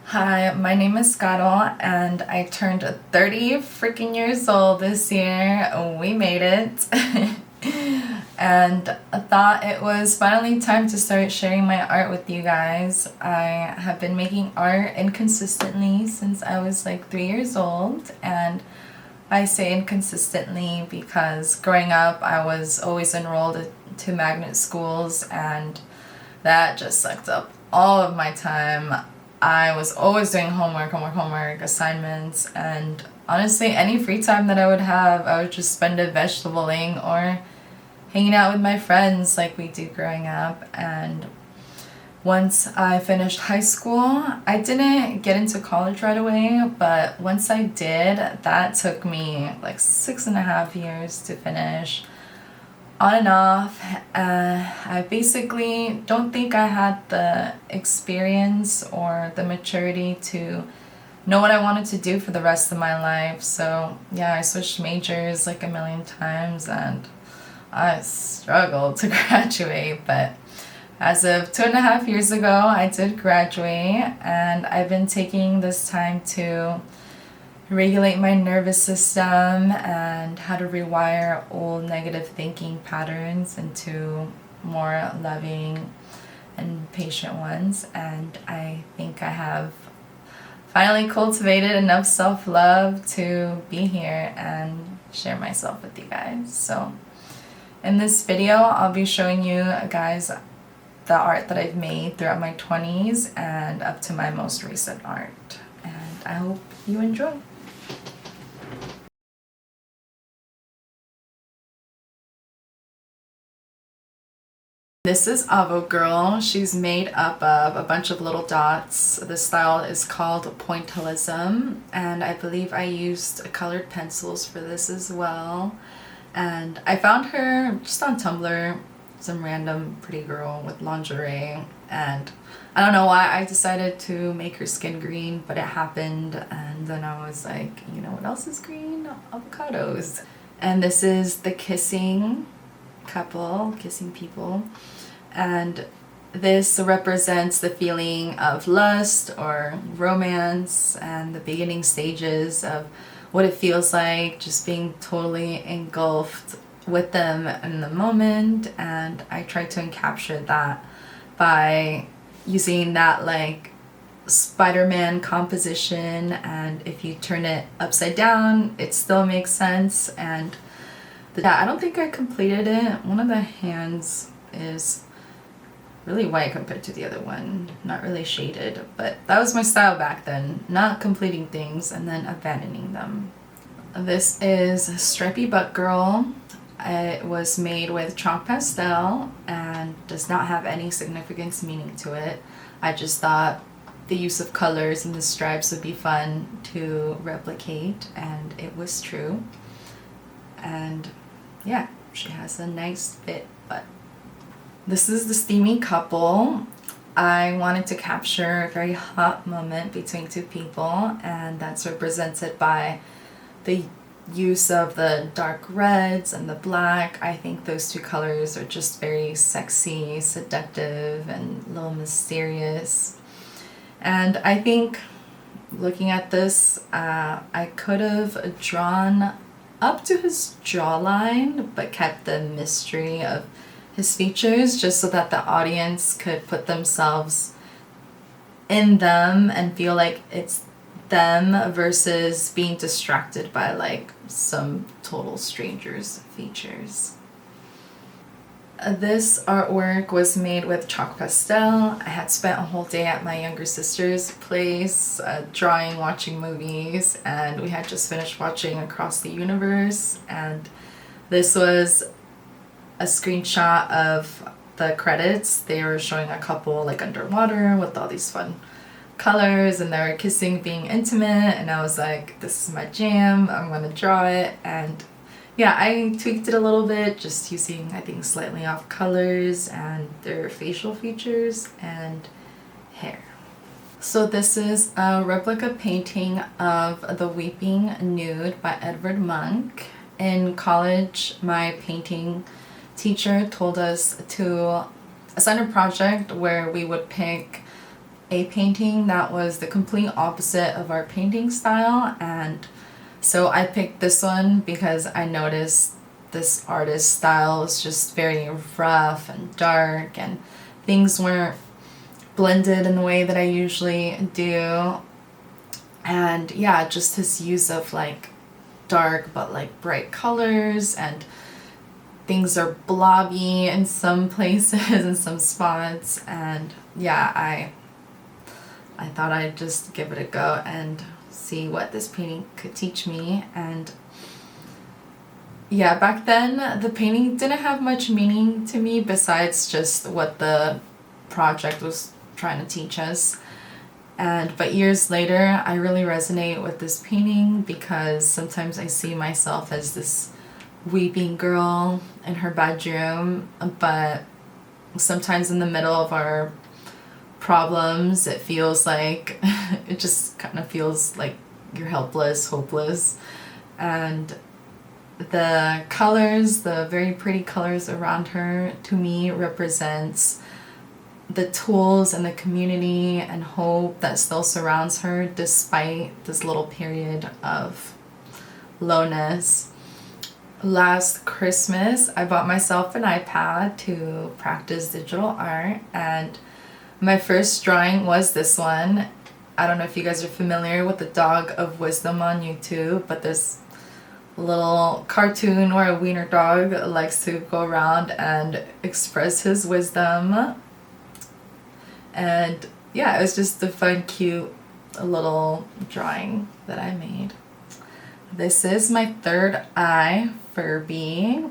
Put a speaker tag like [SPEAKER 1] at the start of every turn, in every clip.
[SPEAKER 1] Hi, my name is Scottle and I turned 30 freaking years old this year. We made it. And I thought it was finally time to start sharing my art with you guys. I have been making art inconsistently since I was like 3 years old, and I say inconsistently because growing up I was always enrolled to magnet schools and that just sucked up all of my time. I was always doing homework, assignments, and honestly, any free time that I would have, I would just spend it vegetabling or hanging out with my friends like we do growing up. And once I finished high school, I didn't get into college right away, but once I did, that took me like 6.5 years to finish on and off. I basically don't think I had the experience or the maturity to know what I wanted to do for the rest of my life. So yeah, I switched majors like a million times and I struggled to graduate. But as of 2.5 years ago, I did graduate, and I've been taking this time to regulate my nervous system and how to rewire old negative thinking patterns into more loving and patient ones. And I think I have finally cultivated enough self-love to be here and share myself with you guys. So in this video, I'll be showing you guys the art that I've made throughout my 20s and up to my most recent art. And I hope you enjoy. This is Avo Girl. She's made up of a bunch of little dots. The style is called pointillism, and I believe I used colored pencils for this as well. And I found her just on Tumblr, some random pretty girl with lingerie, and I don't know why I decided to make her skin green, but it happened, and then I was like, you know what else is green? Avocados. And this is the kissing couple, kissing people, and this represents the feeling of lust or romance and the beginning stages of what it feels like just being totally engulfed with them in the moment. And I try to encapture that by using that like Spider-Man composition, and if you turn it upside down it still makes sense. And I don't think I completed it. One of the hands is really white compared to the other one, not really shaded, but that was my style back then, not completing things and then abandoning them. This is Stripy Butt Girl. It was made with chalk pastel and does not have any significance meaning to it. I just thought the use of colors and the stripes would be fun to replicate, and it was true. And yeah, she has a nice fit butt. This is the steamy couple. I wanted to capture a very hot moment between two people, and that's represented by the use of the dark reds and the black. I think those two colors are just very sexy, seductive, and a little mysterious. And I think looking at this, I could have drawn up to his jawline but kept the mystery of his features just so that the audience could put themselves in them and feel like it's them versus being distracted by like some total stranger's features. This artwork was made with chalk pastel. I had spent a whole day at my younger sister's place drawing, watching movies, and we had just finished watching Across the Universe, and this was a screenshot of the credits. They were showing a couple like underwater with all these fun colors, and they were kissing, being intimate, and I was like, this is my jam, I'm gonna draw it. And yeah, I tweaked it a little bit, just using, I think, slightly off colors and their facial features and hair. So this is a replica painting of The Weeping Nude by Edvard Munch. In college, my painting teacher told us to assign a project where we would pick a painting that was the complete opposite of our painting style, and so I picked this one because I noticed this artist's style is just very rough and dark, and things weren't blended in the way that I usually do. And yeah, just his use of like dark but like bright colors, and things are blobby in some places in some spots. And yeah, I thought I'd just give it a go and see what this painting could teach me. And yeah, back then the painting didn't have much meaning to me besides just what the project was trying to teach us. But years later, I really resonate with this painting because sometimes I see myself as this weeping girl in her bedroom, but sometimes in the middle of our problems, it feels like it just kind of feels like you're helpless, hopeless. And the colors, the very pretty colors around her, to me represents the tools and the community and hope that still surrounds her despite this little period of lowness. Last Christmas, I bought myself an iPad to practice digital art, and my first drawing was this one. I don't know if you guys are familiar with the Dog of Wisdom on YouTube, but there's a little cartoon where a wiener dog likes to go around and express his wisdom. And yeah, it was just a fun, cute little drawing that I made. This is my third eye Furby,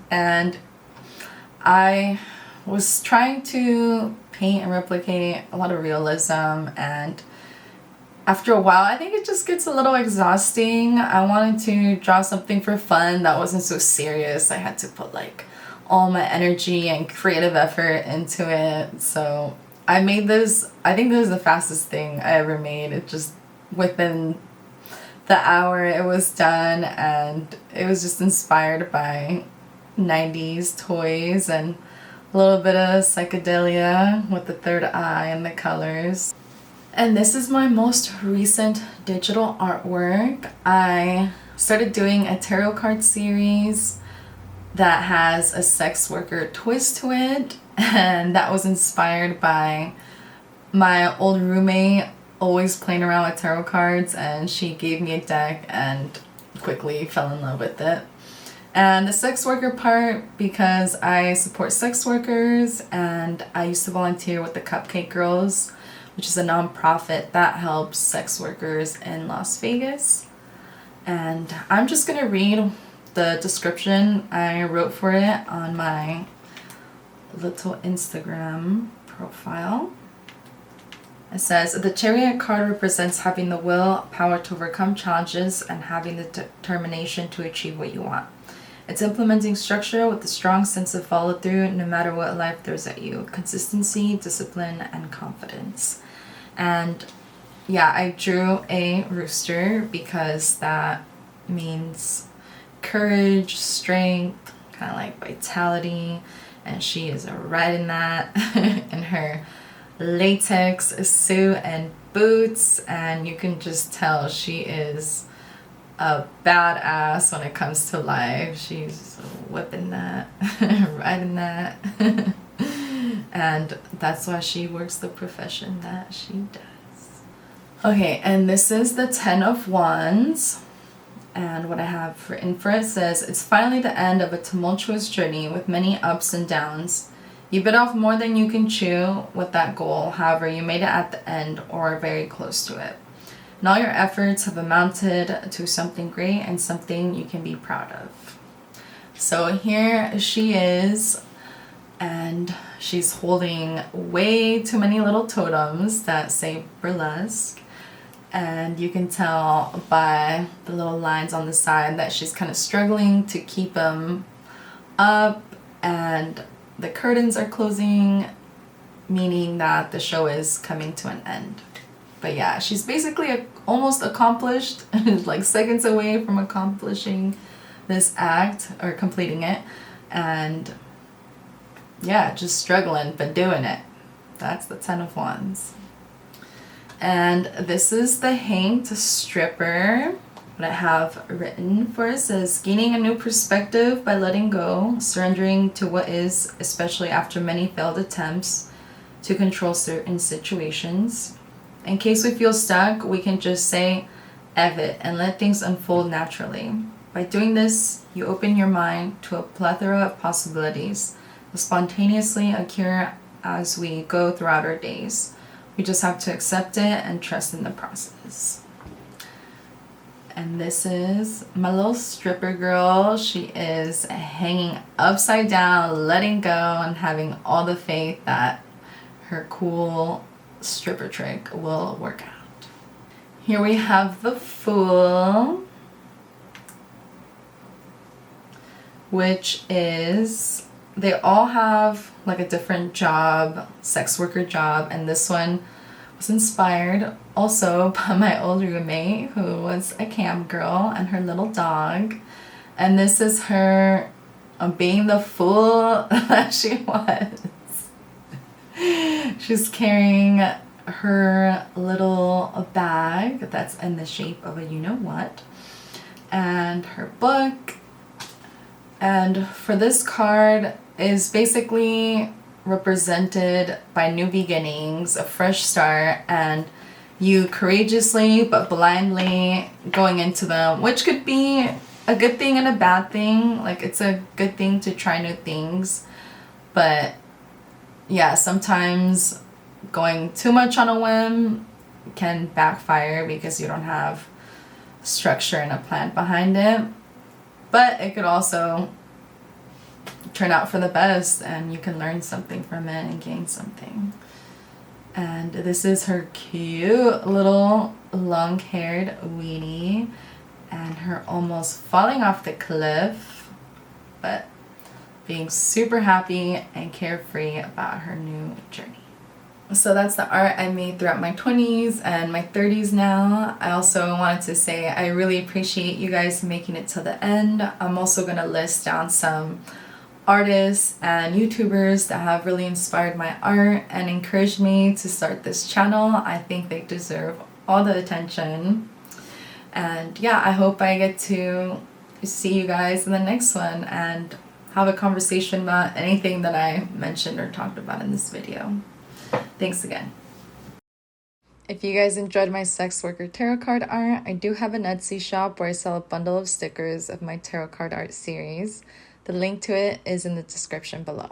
[SPEAKER 1] and I was trying to paint and replicate a lot of realism, and after a while I think it just gets a little exhausting. I wanted to draw something for fun that wasn't so serious. I had to put like all my energy and creative effort into it. So I made this. I think this is the fastest thing I ever made. It just, within the hour it was done, and it was just inspired by 90s toys and a little bit of psychedelia with the third eye and the colors. And this is my most recent digital artwork. I started doing a tarot card series that has a sex worker twist to it, and that was inspired by my old roommate always playing around with tarot cards, and she gave me a deck and quickly fell in love with it. And the sex worker part, because I support sex workers, and I used to volunteer with the Cupcake Girls, which is a nonprofit that helps sex workers in Las Vegas. And I'm just gonna read the description I wrote for it on my little Instagram profile. It says, the Chariot card represents having the will, power to overcome challenges, and having the determination to achieve what you want. It's implementing structure with a strong sense of follow-through no matter what life throws at you. Consistency, discipline, and confidence. And yeah, I drew a rooster because that means courage, strength, kind of like vitality, and she is right in that in her latex suit and boots, and you can just tell she is a badass when it comes to life. She's whipping that, riding that. And that's why she works the profession that she does. Okay, and this is the 10 of Wands. And what I have written for it says, it's finally the end of a tumultuous journey with many ups and downs. You bit off more than you can chew with that goal. However, you made it at the end or are very close to it. And all your efforts have amounted to something great and something you can be proud of. So here she is, and she's holding way too many little totems that say burlesque. And you can tell by the little lines on the side that she's kind of struggling to keep them up, and the curtains are closing, meaning that the show is coming to an end. But yeah, she's basically almost accomplished, like seconds away from accomplishing this act or completing it. And yeah, just struggling but doing it. That's the 10 of Wands. And this is the Hanged Stripper. What I have written for us is gaining a new perspective by letting go, surrendering to what is, especially after many failed attempts to control certain situations. In case we feel stuck, we can just say, "Ev it," and let things unfold naturally. By doing this, you open your mind to a plethora of possibilities that spontaneously occur as we go throughout our days. We just have to accept it and trust in the process. And this is my little stripper girl. She is hanging upside down, letting go, and having all the faith that her cool stripper trick will work out. Here we have the Fool, which is, they all have like a different job, sex worker job, and this one was inspired also by my old roommate who was a cam girl and her little dog. And this is her being the fool that she was. She's carrying her little bag that's in the shape of a you-know-what, and her book. And for this card is basically represented by new beginnings, a fresh start, and you courageously but blindly going into them, which could be a good thing and a bad thing. Like, it's a good thing to try new things, but yeah, sometimes going too much on a whim can backfire because you don't have structure and a plan behind it. But it could also turn out for the best, and you can learn something from it and gain something. And this is her cute little long-haired weenie and her almost falling off the cliff, but being super happy and carefree about her new journey. So that's the art I made throughout my 20s and my 30s now. I also wanted to say I really appreciate you guys making it to the end. I'm also going to list down some artists and YouTubers that have really inspired my art and encouraged me to start this channel. I think they deserve all the attention. And yeah, I hope I get to see you guys in the next one and have a conversation about anything that I mentioned or talked about in this video. Thanks again. If you guys enjoyed my sex worker tarot card art, I do have an Etsy shop where I sell a bundle of stickers of my tarot card art series. The link to it is in the description below.